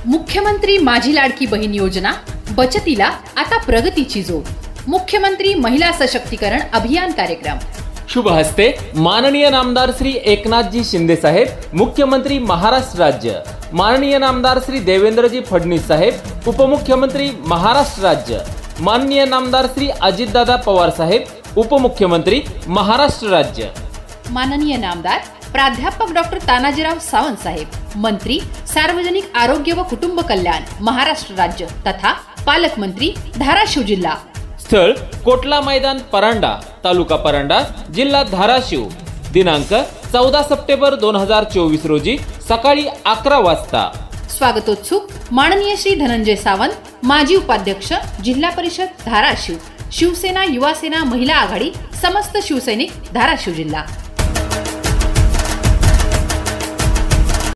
मुख्यमंत्री माझी लाडकी बहीण योजना, बचतीला आता प्रगतीची जोड. मुख्यमंत्री महिला सशक्तीकरण अभियान कार्यक्रम. शुभ हस्ते माननीय नामदार श्री एकनाथजी शिंदे साहेब, मुख्यमंत्री महाराष्ट्र राज्य. माननीय नामदार श्री देवेंद्रजी फडणवीस साहेब, उपमुख्यमंत्री महाराष्ट्र राज्य. माननीय नामदार श्री अजितदादा पवार साहेब, उपमुख्यमंत्री महाराष्ट्र राज्य. माननीय नामदार प्राध्यापक डॉक्टर तानाजीराव सावंत साहेब, मंत्री सार्वजनिक आरोग्य व कुटुंब कल्याण महाराष्ट्र राज्य तथा पालकमंत्री धाराशिव जिल्हा. स्थळ कोटला मैदान परांडा, तालुका परांडा, जिल्हा धाराशिव. दिनांक 14 सप्टेंबर 2024 रोजी सकाळी 11 वाजता. स्वागतोत्सुक माननीय श्री धनंजय सावंत, माजी उपाध्यक्ष, जिल्हा परिषद धाराशिव, शिवसेना युवा सेना महिला आघाडी, समस्त शिवसैनिक धाराशिव जिल्हा.